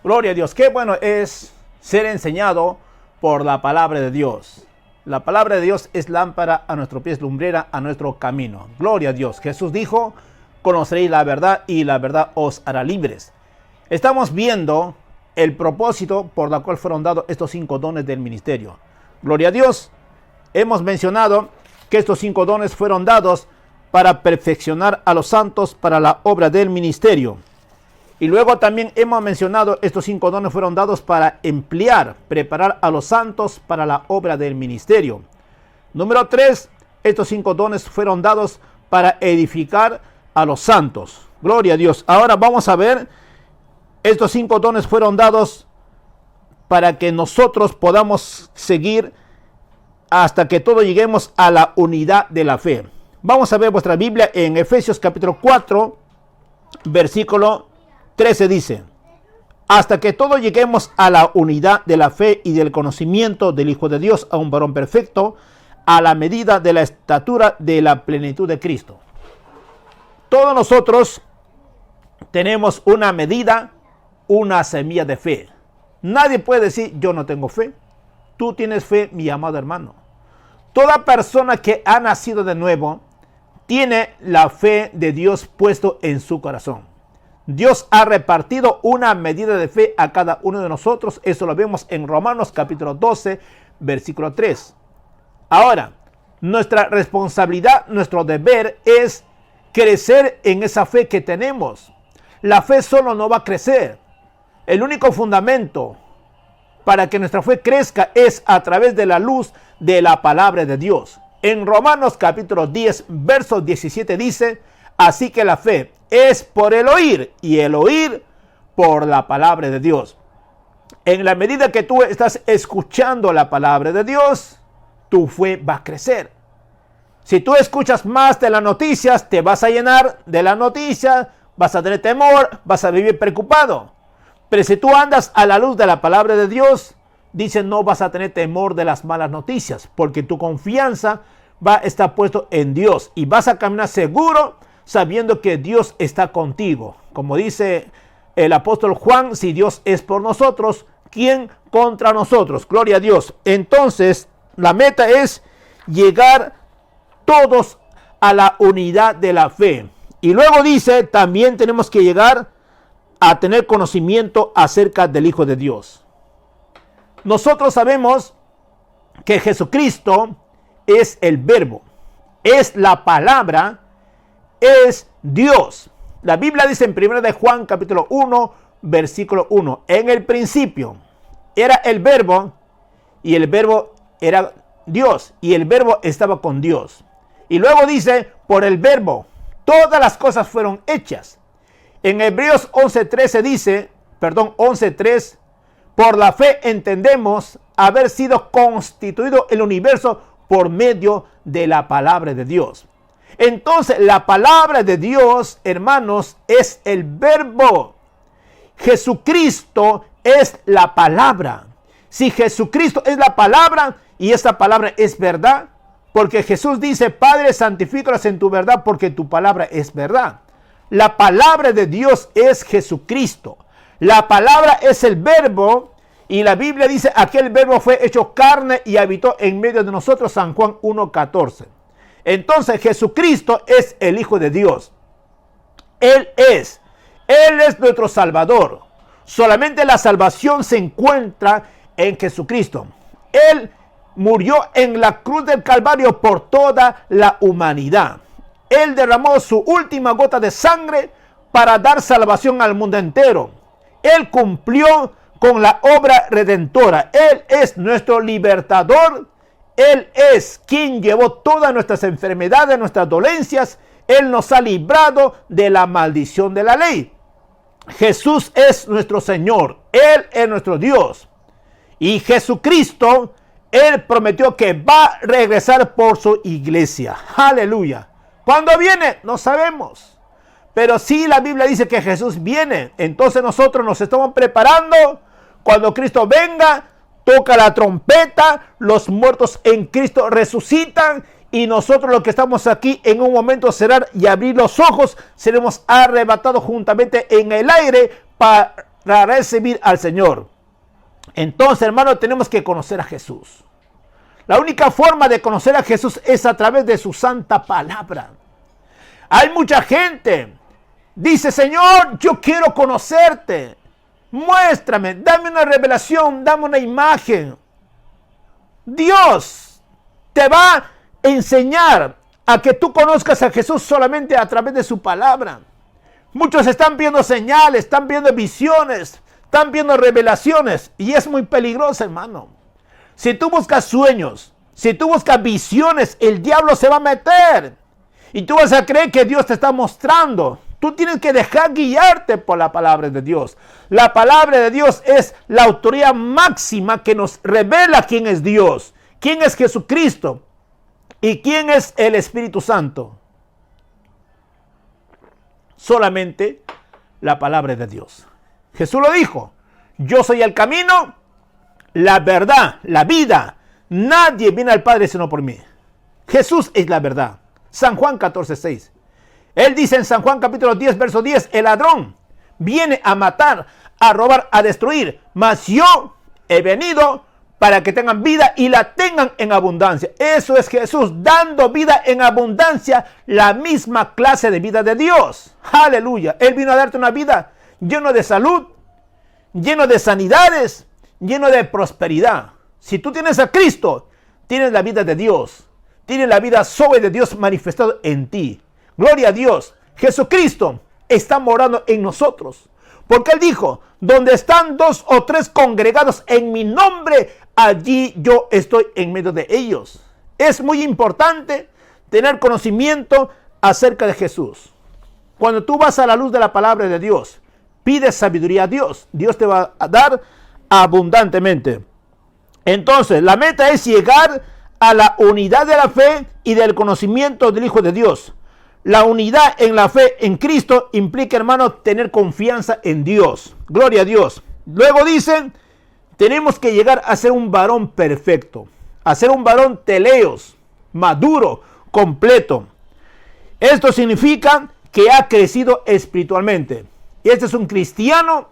Gloria a Dios. Qué bueno es ser enseñado por la palabra de Dios. La palabra de Dios es lámpara a nuestros pies, lumbrera a nuestro camino. Gloria a Dios. Jesús dijo, conoceréis la verdad y la verdad os hará libres. Estamos viendo el propósito por la cual fueron dados estos 5 dones del ministerio. Gloria a Dios. Hemos mencionado que estos 5 dones fueron dados para perfeccionar a los santos para la obra del ministerio. Y luego también hemos mencionado estos 5 dones fueron dados para emplear, preparar a los santos para la obra del ministerio. Número 3, estos 5 dones fueron dados para edificar a los santos. Gloria a Dios. Ahora vamos a ver, estos 5 dones fueron dados para que nosotros podamos seguir hasta que todos lleguemos a la unidad de la fe. Vamos a ver vuestra Biblia en Efesios capítulo 4, versículo 13 dice: hasta que todos lleguemos a la unidad de la fe y del conocimiento del Hijo de Dios, a un varón perfecto, a la medida de la estatura de la plenitud de Cristo. Todos nosotros tenemos una medida, una semilla de fe. Nadie puede decir, yo no tengo fe. Tú tienes fe, mi amado hermano. Toda persona que ha nacido de nuevo tiene la fe de Dios puesto en su corazón. Dios ha repartido una medida de fe a cada uno de nosotros. Eso lo vemos en Romanos capítulo 12, versículo 3. Ahora, nuestra responsabilidad, nuestro deber es crecer en esa fe que tenemos. La fe solo no va a crecer. El único fundamento para que nuestra fe crezca es a través de la luz de la palabra de Dios. En Romanos capítulo 10, verso 17 dice: así que la fe es por el oír y el oír por la palabra de Dios. En la medida que tú estás escuchando la palabra de Dios, tu fe va a crecer. Si tú escuchas más de las noticias, te vas a llenar de las noticias, vas a tener temor, vas a vivir preocupado. Pero si tú andas a la luz de la palabra de Dios, dice, no vas a tener temor de las malas noticias, porque tu confianza va a estar puesto en Dios y vas a caminar seguro sabiendo que Dios está contigo. Como dice el apóstol Juan, si Dios es por nosotros, ¿quién contra nosotros? Gloria a Dios. Entonces, la meta es llegar todos a la unidad de la fe. Y luego dice, también tenemos que llegar a tener conocimiento acerca del Hijo de Dios. Nosotros sabemos que Jesucristo es el verbo, es la palabra, es Dios. La Biblia dice en 1 de Juan capítulo 1, versículo 1, en el principio era el verbo y el verbo era Dios y el verbo estaba con Dios. Y luego dice, por el verbo todas las cosas fueron hechas. En Hebreos 11:3 por la fe entendemos haber sido constituido el universo por medio de la palabra de Dios. Entonces, la palabra de Dios, hermanos, es el verbo. Jesucristo es la palabra. Si Jesucristo es la palabra y esa palabra es verdad, porque Jesús dice, Padre, santifícalos en tu verdad porque tu palabra es verdad. La palabra de Dios es Jesucristo. La palabra es el verbo y la Biblia dice, aquel verbo fue hecho carne y habitó en medio de nosotros, San Juan 1:14. Entonces Jesucristo es el Hijo de Dios. Él es nuestro Salvador. Solamente la salvación se encuentra en Jesucristo. Él murió en la cruz del Calvario por toda la humanidad. Él derramó su última gota de sangre para dar salvación al mundo entero. Él cumplió con la obra redentora. Él es nuestro libertador. Él es quien llevó todas nuestras enfermedades, nuestras dolencias. Él nos ha librado de la maldición de la ley. Jesús es nuestro Señor. Él es nuestro Dios. Y Jesucristo, Él prometió que va a regresar por su iglesia. Aleluya. ¿Cuándo viene? No sabemos. Pero sí la Biblia dice que Jesús viene. Entonces nosotros nos estamos preparando. Cuando Cristo venga, toca la trompeta. Los muertos en Cristo resucitan. Y nosotros los que estamos aquí en un momento cerrar y abrir los ojos, seremos arrebatados juntamente en el aire para para recibir al Señor. Entonces, hermano, tenemos que conocer a Jesús. La única forma de conocer a Jesús es a través de su santa palabra. Hay mucha gente, dice, Señor, yo quiero conocerte. Muéstrame, dame una revelación, dame una imagen. Dios te va a enseñar a que tú conozcas a Jesús solamente a través de su palabra. Muchos están viendo señales, están viendo visiones, están viendo revelaciones, y es muy peligroso, hermano. Si tú buscas sueños, si tú buscas visiones, el diablo se va a meter y tú vas a creer que Dios te está mostrando. Tú tienes que dejar guiarte por la palabra de Dios. La palabra de Dios es la autoridad máxima que nos revela quién es Dios, quién es Jesucristo y quién es el Espíritu Santo. Solamente la palabra de Dios. Jesús lo dijo, yo soy el camino, la verdad, la vida. Nadie viene al Padre sino por mí. Jesús es la verdad. San Juan 14:6. Él dice en San Juan capítulo 10, verso 10, el ladrón viene a matar, a robar, a destruir, mas yo he venido para que tengan vida y la tengan en abundancia. Eso es Jesús, dando vida en abundancia, la misma clase de vida de Dios. Aleluya. Él vino a darte una vida lleno de salud, lleno de sanidades, lleno de prosperidad. Si tú tienes a Cristo, tienes la vida de Dios, tienes la vida sobre de Dios manifestado en ti. Gloria a Dios. Jesucristo está morando en nosotros. Porque Él dijo, donde están 2 o 3 congregados en mi nombre, allí yo estoy en medio de ellos. Es muy importante tener conocimiento acerca de Jesús. Cuando tú vas a la luz de la palabra de Dios, pides sabiduría a Dios. Dios te va a dar abundantemente. Entonces, la meta es llegar a la unidad de la fe y del conocimiento del Hijo de Dios. La unidad en la fe en Cristo implica, hermano, tener confianza en Dios. Gloria a Dios. Luego dicen, tenemos que llegar a ser un varón perfecto, a ser un varón teleos, maduro, completo. Esto significa que ha crecido espiritualmente. Y este es un cristiano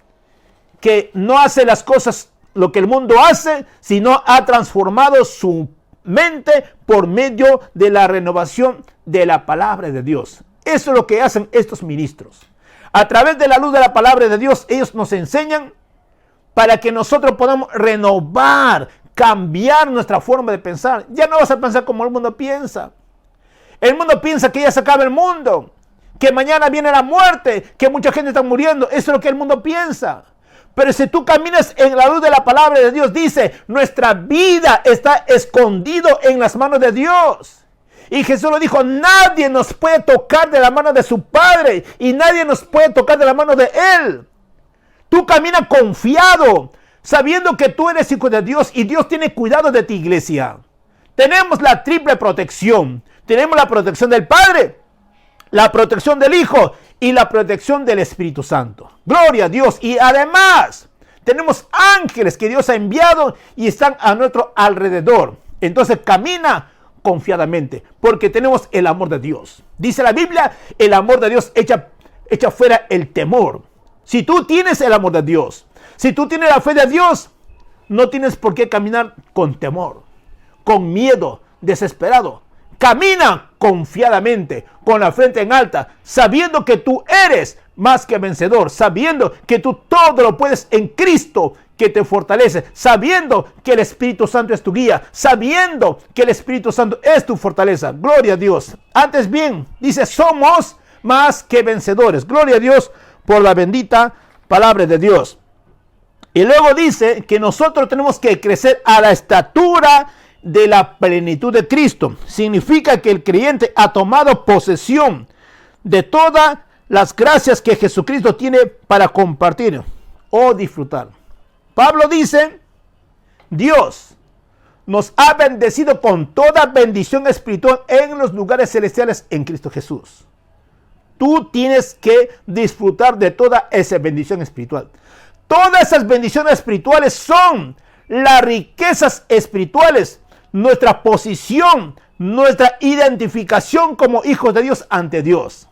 que no hace las cosas lo que el mundo hace, sino ha transformado su mente por medio de la renovación de la palabra de Dios. Eso es lo que hacen estos ministros. A través de la luz de la palabra de Dios, ellos nos enseñan para que nosotros podamos renovar, cambiar nuestra forma de pensar. Ya no vas a pensar como el mundo piensa. El mundo piensa que ya se acaba el mundo, que mañana viene la muerte, que mucha gente está muriendo. Eso es lo que el mundo piensa. Pero si tú caminas en la luz de la palabra de Dios, dice, nuestra vida está escondido en las manos de Dios. Y Jesús lo dijo, nadie nos puede tocar de la mano de su Padre y nadie nos puede tocar de la mano de Él. Tú caminas confiado, sabiendo que tú eres hijo de Dios y Dios tiene cuidado de ti, iglesia. Tenemos la triple protección. Tenemos la protección del Padre, la protección del Hijo y la protección del Espíritu Santo. Gloria a Dios. Y además tenemos ángeles que Dios ha enviado y están a nuestro alrededor. Entonces camina confiadamente porque tenemos el amor de Dios. Dice la Biblia, el amor de Dios echa fuera el temor. Si tú tienes el amor de Dios, si tú tienes la fe de Dios, no tienes por qué caminar con temor, con miedo, desesperado. Camina confiadamente, con la frente en alta, sabiendo que tú eres más que vencedor, sabiendo que tú todo lo puedes en Cristo que te fortalece, sabiendo que el Espíritu Santo es tu guía, sabiendo que el Espíritu Santo es tu fortaleza. Gloria a Dios. Antes bien, dice, somos más que vencedores. Gloria a Dios por la bendita palabra de Dios. Y luego dice que nosotros tenemos que crecer a la estatura de la plenitud de Cristo. Significa que el creyente ha tomado posesión de todas las gracias que Jesucristo tiene para compartir o disfrutar. Pablo dice, Dios nos ha bendecido con toda bendición espiritual en los lugares celestiales en Cristo Jesús. Tú tienes que disfrutar de toda esa bendición espiritual. Todas esas bendiciones espirituales son las riquezas espirituales, nuestra posición, nuestra identificación como hijos de Dios ante Dios.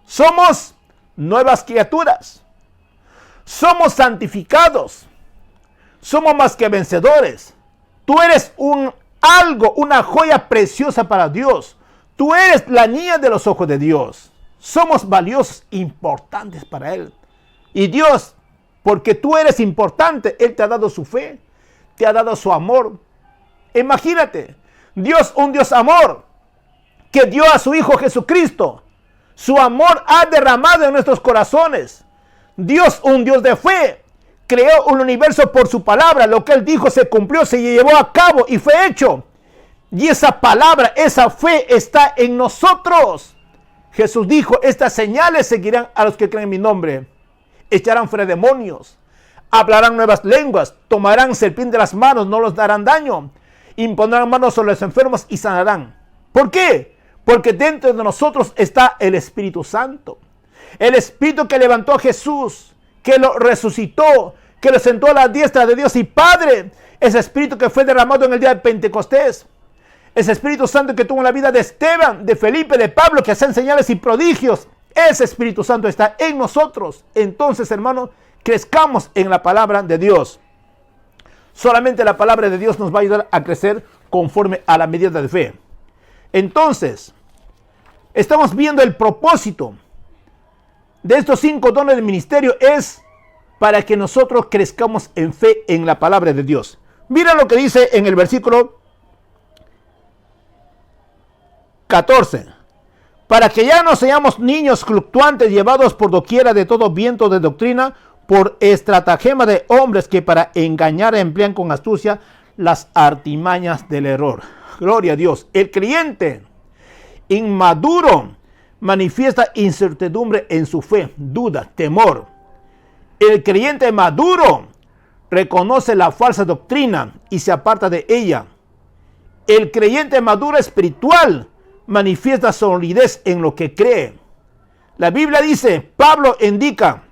Somos nuevas criaturas. Somos santificados. Somos más que vencedores. Tú eres una joya preciosa para Dios. Tú eres la niña de los ojos de Dios. Somos valiosos, importantes para Él. Y Dios, porque tú eres importante, Él te ha dado su fe, te ha dado su amor. Imagínate, Dios, un Dios amor, que dio a su Hijo Jesucristo. Su amor ha derramado en nuestros corazones. Dios, un Dios de fe, creó un universo por su palabra. Lo que Él dijo se cumplió, se llevó a cabo y fue hecho. Y esa palabra, esa fe está en nosotros. Jesús dijo, estas señales seguirán a los que creen en mi nombre. Echarán fuera demonios, hablarán nuevas lenguas, tomarán serpientes de las manos, no los darán daño, impondrán manos sobre los enfermos y sanarán. ¿Por qué? Porque dentro de nosotros está el Espíritu Santo. El Espíritu que levantó a Jesús, que lo resucitó, que lo sentó a la diestra de Dios y Padre. Ese Espíritu que fue derramado en el día de Pentecostés. Ese Espíritu Santo que tuvo en la vida de Esteban, de Felipe, de Pablo, que hacen señales y prodigios. Ese Espíritu Santo está en nosotros. Entonces, hermanos, crezcamos en la palabra de Dios. Solamente la palabra de Dios nos va a ayudar a crecer conforme a la medida de fe. Entonces, estamos viendo el propósito de estos 5 dones del ministerio es para que nosotros crezcamos en fe en la palabra de Dios. Mira lo que dice en el versículo 14. Para que ya no seamos niños fluctuantes llevados por doquiera de todo viento de doctrina, por estratagema de hombres que para engañar emplean con astucia las artimañas del error. Gloria a Dios. El creyente inmaduro manifiesta incertidumbre en su fe, duda, temor. El creyente maduro reconoce la falsa doctrina y se aparta de ella. El creyente maduro espiritual manifiesta solidez en lo que cree. La Biblia dice, Pablo indica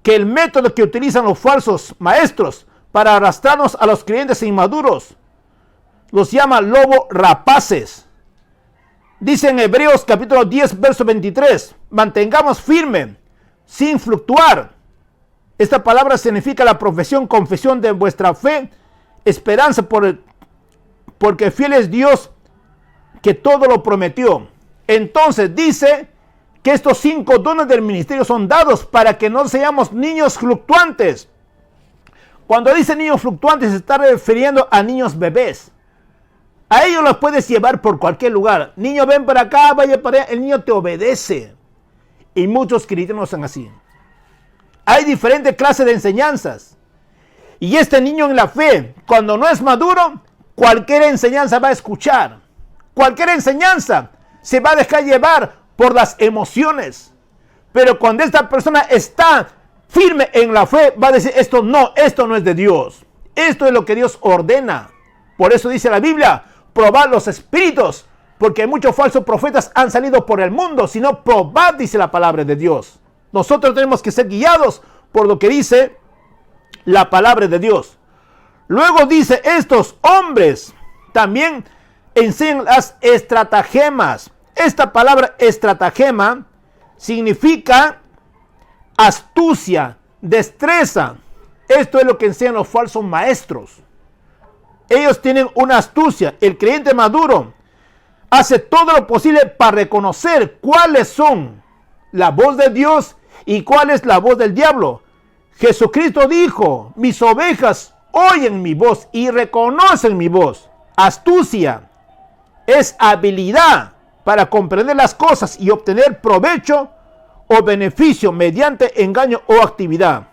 que el método que utilizan los falsos maestros para arrastrarnos a los creyentes inmaduros los llama lobos rapaces. Dice en Hebreos capítulo 10, verso 23, mantengamos firme, sin fluctuar. Esta palabra significa la profesión, confesión de vuestra fe, esperanza porque fiel es Dios que todo lo prometió. Entonces dice que estos 5 dones del ministerio son dados para que no seamos niños fluctuantes. Cuando dice niños fluctuantes se está refiriendo a niños bebés. A ellos los puedes llevar por cualquier lugar. Niño, ven para acá, vaya para allá. El niño te obedece. Y muchos cristianos son así. Hay diferentes clases de enseñanzas. Y este niño en la fe, cuando no es maduro, cualquier enseñanza va a escuchar. Cualquier enseñanza se va a dejar llevar por las emociones. Pero cuando esta persona está firme en la fe, va a decir, esto no es de Dios. Esto es lo que Dios ordena. Por eso dice la Biblia, probad los espíritus, porque muchos falsos profetas han salido por el mundo, sino probad, dice la palabra de Dios. Nosotros tenemos que ser guiados por lo que dice la palabra de Dios. Luego dice, estos hombres también enseñan las estratagemas. Esta palabra estratagema significa astucia, destreza. Esto es lo que enseñan los falsos maestros. Ellos tienen una astucia. El creyente maduro hace todo lo posible para reconocer cuáles son la voz de Dios y cuál es la voz del diablo. Jesucristo dijo, mis ovejas oyen mi voz y reconocen mi voz. Astucia es habilidad para comprender las cosas y obtener provecho o beneficio mediante engaño o actividad.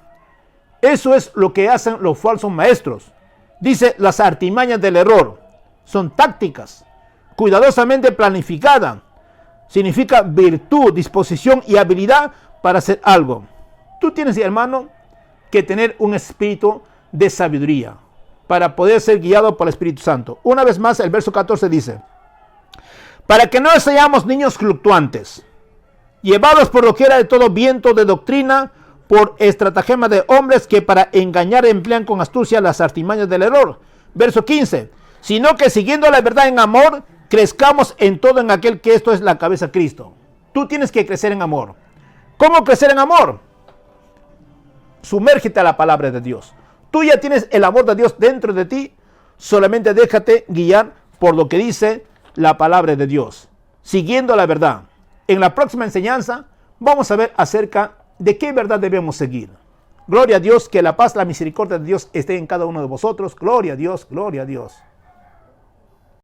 Eso es lo que hacen los falsos maestros. Dice, las artimañas del error son tácticas cuidadosamente planificadas. Significa virtud, disposición y habilidad para hacer algo. Tú tienes, hermano, que tener un espíritu de sabiduría para poder ser guiado por el Espíritu Santo. Una vez más, el verso 14 dice, para que no seamos niños fluctuantes, llevados por doquiera de todo viento de doctrina, por estratagema de hombres que para engañar emplean con astucia las artimañas del error. Verso 15, sino que siguiendo la verdad en amor, crezcamos en todo en aquel que esto es la cabeza, Cristo. Tú tienes que crecer en amor. ¿Cómo crecer en amor? sumérgete a la palabra de Dios. Tú ya tienes el amor de Dios dentro de ti, solamente déjate guiar por lo que dice la palabra de Dios, siguiendo la verdad. En la próxima enseñanza vamos a ver acerca de qué verdad debemos seguir. Gloria a Dios, que la paz, la misericordia de Dios esté en cada uno de vosotros. Gloria a Dios, gloria a Dios.